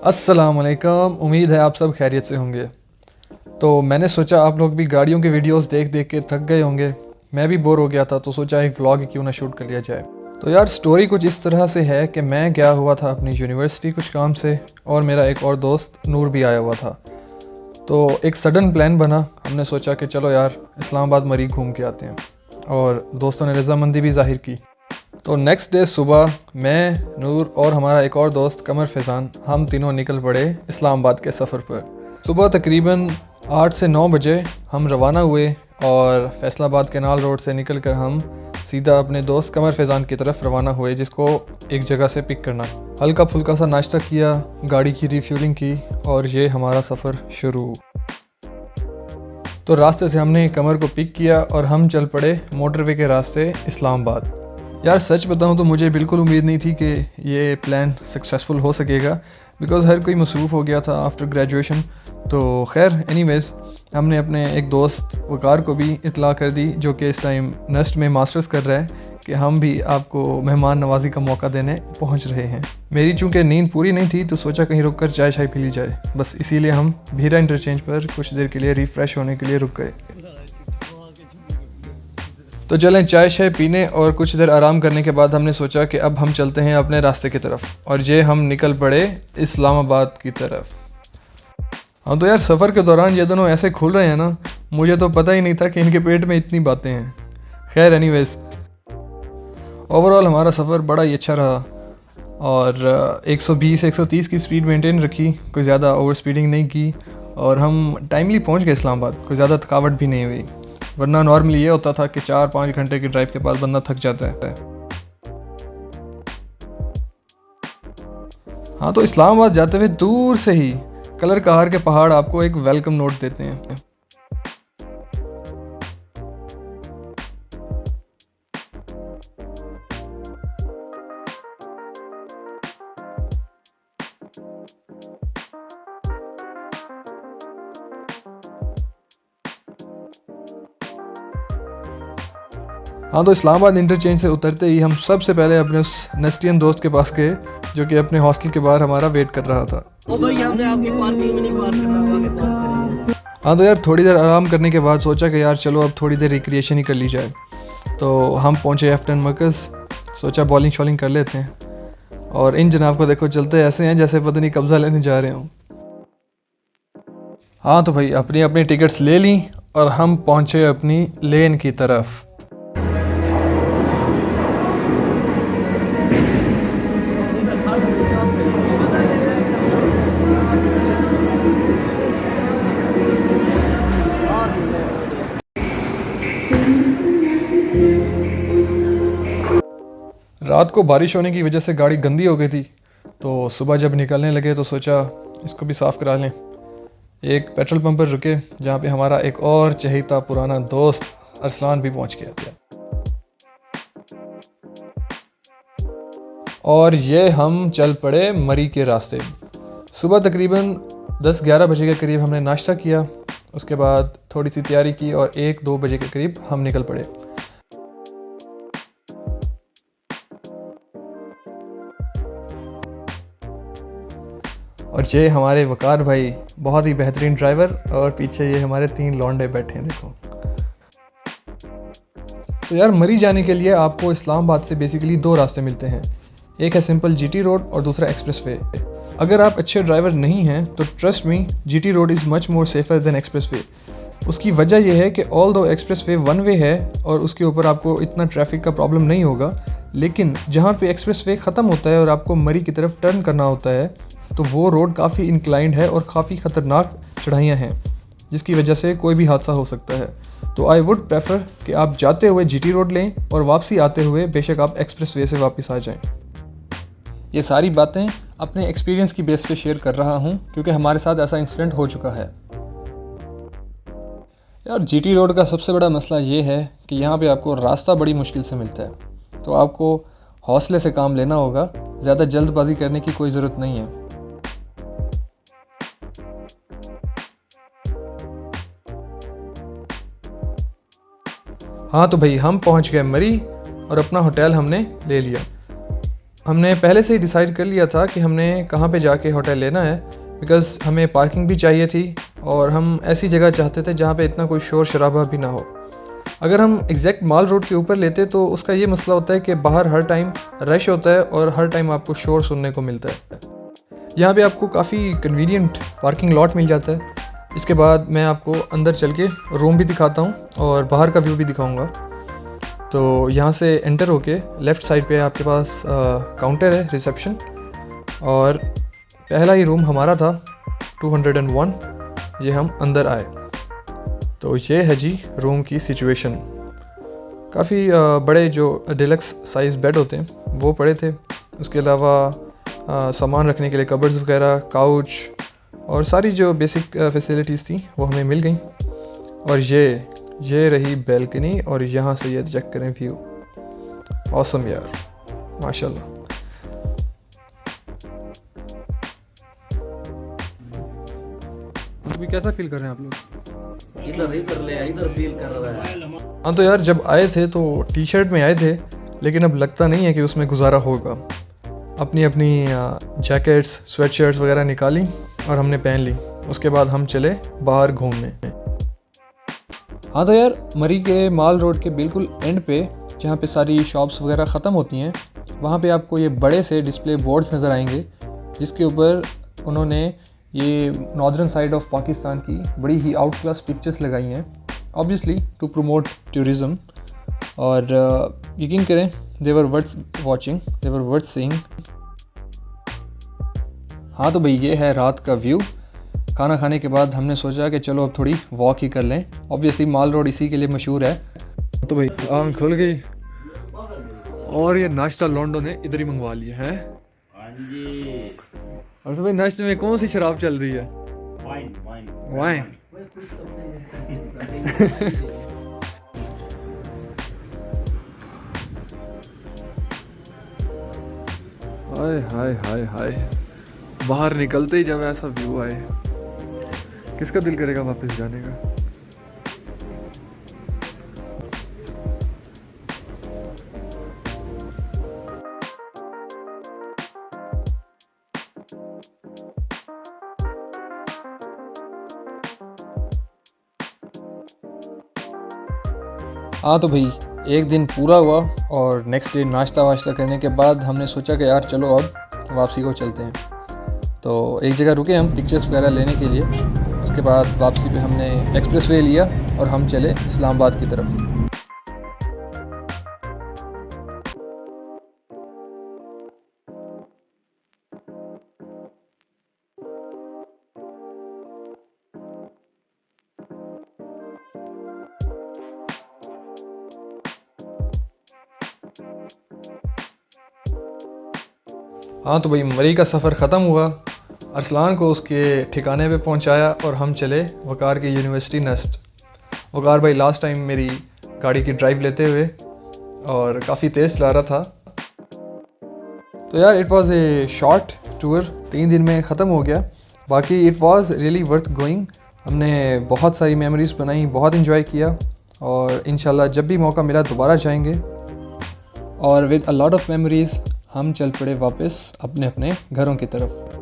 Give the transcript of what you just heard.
अस्सलाम वालेकुम। उम्मीद है आप सब खैरियत से होंगे। तो मैंने सोचा आप लोग भी गाड़ियों के वीडियोस देख देख के थक गए होंगे। मैं भी बोर हो गया था तो सोचा एक व्लॉग ही क्यों ना शूट कर लिया जाए। तो यार स्टोरी कुछ इस तरह से है कि मैं गया हुआ था अपनी यूनिवर्सिटी कुछ काम से, और मेरा एक और दोस्त नूर भी आया हुआ था। तो एक सडन प्लान बना, हमने सोचा कि चलो यार इस्लामाबाद मरी घूम के आते हैं, और दोस्तों ने रजामंदी भी जाहिर की। तो नेक्स्ट डे सुबह मैं, नूर और हमारा एक और दोस्त कमर फैज़ान, हम तीनों निकल पड़े इस्लामाबाद के सफ़र पर। सुबह तकरीबन 8 से 9 बजे हम रवाना हुए और फैसलाबाद केनाल रोड से निकल कर हम सीधा अपने दोस्त कमर फैज़ान की तरफ रवाना हुए, जिसको एक जगह से पिक करना। हल्का फुल्का सा नाश्ता किया, गाड़ी की रिफ्यूलिंग की, और ये हमारा सफ़र शुरू। तो रास्ते से हमने कमर को पिक किया और हम चल पड़े मोटरवे के रास्ते इस्लामाबाद। यार सच बताऊं तो मुझे बिल्कुल उम्मीद नहीं थी कि ये प्लान सक्सेसफुल हो सकेगा, बिकॉज़ हर कोई मसरूफ़ हो गया था आफ्टर ग्रेजुएशन। तो खैर एनीवेज़, हमने अपने एक दोस्त वकार को भी इतला कर दी, जो कि इस टाइम नस्ट में मास्टर्स कर रहा है, कि हम भी आपको मेहमान नवाजी का मौका देने पहुंच रहे हैं। मेरी चूँकि नींद पूरी नहीं थी तो सोचा कहीं रुक कर चाय शाय पी ली जाए, बस इसीलिए हम भीरा इंटरचेंज पर कुछ देर के लिए रिफ़्रेश होने के लिए रुक गए। तो चलें चाय शाय पीने और कुछ देर आराम करने के बाद हमने सोचा कि अब हम चलते हैं अपने रास्ते की तरफ, और ये हम निकल पड़े इस्लामाबाद की तरफ। हाँ तो यार सफ़र के दौरान ये दोनों ऐसे खुल रहे हैं ना, मुझे तो पता ही नहीं था कि इनके पेट में इतनी बातें हैं। खैर एनीवेज, ओवरऑल हमारा सफ़र बड़ा ही अच्छा रहा, और 120-130 की स्पीड मेंटेन रखी, कोई ज़्यादा ओवर स्पीडिंग नहीं की, और हम टाइमली पहुँच गए इस्लामाबाद। कोई ज़्यादा थकावट भी नहीं हुई, वरना नॉर्मली ये होता था कि 4-5 घंटे की ड्राइव के बाद बंदा थक जाता है। हाँ तो इस्लामाबाद जाते हुए दूर से ही कलर कहार के पहाड़ आपको एक वेलकम नोट देते हैं। हाँ तो इस्लामाबाद इंटरचेंज से उतरते ही हम सबसे पहले अपने उस नेस्टियन दोस्त के पास गए, जो कि अपने हॉस्टल के बाहर हमारा वेट कर रहा था। भाई हमने आपकी पार्किंग में नहीं पार्क करना, आगे पार्क करेंगे। हाँ तो यार थोड़ी देर आराम करने के बाद सोचा कि यार चलो अब थोड़ी देर रिक्रिएशन ही कर ली जाए। तो हम पहुँचे एफ्टन मर्कज़, सोचा बॉलिंग शॉलिंग कर लेते हैं, और इन जनाब को देखो चलते ऐसे हैं जैसे पता नहीं कब्ज़ा लेने जा रहे हों। हाँ तो भाई अपनी अपनी टिकट्स ले ली और हम पहुँचे अपनी लेन की तरफ। रात को बारिश होने की वजह से गाड़ी गंदी हो गई थी, तो सुबह जब निकलने लगे तो सोचा इसको भी साफ़ करा लें। एक पेट्रोल पंप पर रुके, जहाँ पे हमारा एक और चहेता पुराना दोस्त अरसलान भी पहुँच गया था। और ये हम चल पड़े मरी के रास्ते। सुबह तकरीबन 10-11 बजे के करीब हमने नाश्ता किया, उसके बाद थोड़ी सी तैयारी की, और 1-2 बजे के करीब हम निकल पड़े। और ये हमारे वकार भाई, बहुत ही बेहतरीन ड्राइवर, और पीछे ये हमारे 3 लौंडे बैठे हैं देखो। तो यार मरी जाने के लिए आपको इस्लामाबाद से बेसिकली 2 रास्ते मिलते हैं, एक है सिंपल जीटी रोड और दूसरा एक्सप्रेसवे। अगर आप अच्छे ड्राइवर नहीं हैं तो trust me, GT road is much more safer than expressway. उसकी वजह यह है कि ऑल दो एक्सप्रेसवे 1 वे है और उसके ऊपर आपको इतना ट्रैफिक का प्रॉब्लम नहीं होगा, लेकिन जहाँ पे एक्सप्रेसवे ख़त्म होता है और आपको मरी की तरफ टर्न करना होता है, तो वो रोड काफ़ी इंक्लाइंड है और काफ़ी ख़तरनाक चढ़ाइयाँ हैं, जिसकी वजह से कोई भी हादसा हो सकता है। तो आई वुड प्रेफर कि आप जाते हुए जीटी रोड लें और वापसी आते हुए बेशक आप एक्सप्रेसवे से वापस आ जाएं। ये सारी बातें अपने एक्सपीरियंस की बेस पे शेयर कर रहा हूँ, क्योंकि हमारे साथ ऐसा इंसिडेंट हो चुका है। यार जीटी रोड का सबसे बड़ा मसला ये है कि यहाँ पे आपको रास्ता बड़ी मुश्किल से मिलता है, तो आपको हौसले से काम लेना होगा, ज़्यादा जल्दबाजी करने की कोई ज़रूरत नहीं है। हाँ तो भाई हम पहुँच गए मरी और अपना होटल हमने ले लिया। हमने पहले से ही डिसाइड कर लिया था कि हमने कहाँ पे जाके होटल लेना है, बिकॉज़ हमें पार्किंग भी चाहिए थी और हम ऐसी जगह चाहते थे जहाँ पे इतना कोई शोर शराबा भी ना हो। अगर हम एग्जैक्ट माल रोड के ऊपर लेते तो उसका ये मसला होता है कि बाहर हर टाइम रश होता है और हर टाइम आपको शोर सुनने को मिलता है। यहाँ पे आपको काफ़ी कन्वीनियंट पार्किंग लॉट मिल जाता है। इसके बाद मैं आपको अंदर चल के रूम भी दिखाता हूँ और बाहर का व्यू भी दिखाऊँगा। तो यहाँ से एंटर होके लेफ़्ट साइड पे आपके पास काउंटर है, रिसेप्शन, और पहला ही रूम हमारा था 201। ये हम अंदर आए तो ये है जी रूम की सिचुएशन। काफ़ी बड़े जो डिलक्स साइज़ बेड होते हैं वो पड़े थे। उसके अलावा सामान रखने के लिए कबर्ड्स वगैरह, काउच और सारी जो बेसिक फैसिलिटीज़ थी वो हमें मिल गई। और ये रही बैल्कनी और यहाँ से ये चेक करें व्यू। ऑसम यार, माशाल्लाह। अभी कैसा फील कर रहे हैं आप लोग? इधर फील कर रहा है। हाँ तो यार जब आए थे तो टी शर्ट में आए थे, लेकिन अब लगता नहीं है कि उसमें गुजारा होगा। अपनी अपनी जैकेट्स, स्वेट शर्ट्स वगैरह निकाली और हमने पहन ली। उसके बाद हम चले बाहर घूमने। हाँ तो यार मरी के माल रोड के बिल्कुल एंड पे, जहाँ पे सारी शॉप्स वगैरह ख़त्म होती हैं, वहाँ पे आपको ये बड़े से डिस्प्ले बोर्ड्स नज़र आएंगे जिसके ऊपर उन्होंने ये नॉर्दर्न साइड ऑफ पाकिस्तान की बड़ी ही आउट क्लास पिक्चर्स लगाई हैं, ऑब्वियसली टू प्रमोट टूरिज़म। और यकीन करें, दे वर वर्थ वॉचिंग, दे वर वर्थ सीइंग। हाँ तो भाई ये है रात का व्यू। खाना खाने के बाद हमने सोचा कि चलो अब थोड़ी वॉक ही कर लें। ऑब्वियसली माल रोड इसी के लिए मशहूर है। तो भाई आंख खुल गई और ये नाश्ता लॉन्डो ने इधर ही मंगवा लिया है। और तो भाई नाश्ते में कौन सी शराब चल रही है? वाइन। हाय हाय हाय हाय, बाहर निकलते ही जब ऐसा व्यू आए, किसका दिल करेगा वापस जाने का। हाँ तो भाई एक दिन पूरा हुआ और नेक्स्ट डे नाश्ता वाश्ता करने के बाद हमने सोचा कि यार चलो अब वापसी को चलते हैं। तो एक जगह रुके हम पिक्चर्स वगैरह लेने के लिए। उसके बाद वापसी पे हमने एक्सप्रेसवे लिया और हम चले इस्लामाबाद की तरफ। हाँ तो भाई मरी का सफ़र ख़त्म हुआ। अरसलान को उसके ठिकाने पे पहुंचाया और हम चले वकार की यूनिवर्सिटी नेस्ट। वकार भाई लास्ट टाइम मेरी गाड़ी की ड्राइव लेते हुए और काफ़ी तेज़ चला रहा था। तो यार it was a short tour, 3 दिन में ख़त्म हो गया। बाकी it was really worth going. हमने बहुत सारी मेमोरीज़ बनाई, बहुत इन्जॉय किया और इंशाल्लाह जब भी मौका मिला दोबारा जाएंगे। और with a lot of memories हम चल पड़े वापस अपने अपने घरों की तरफ।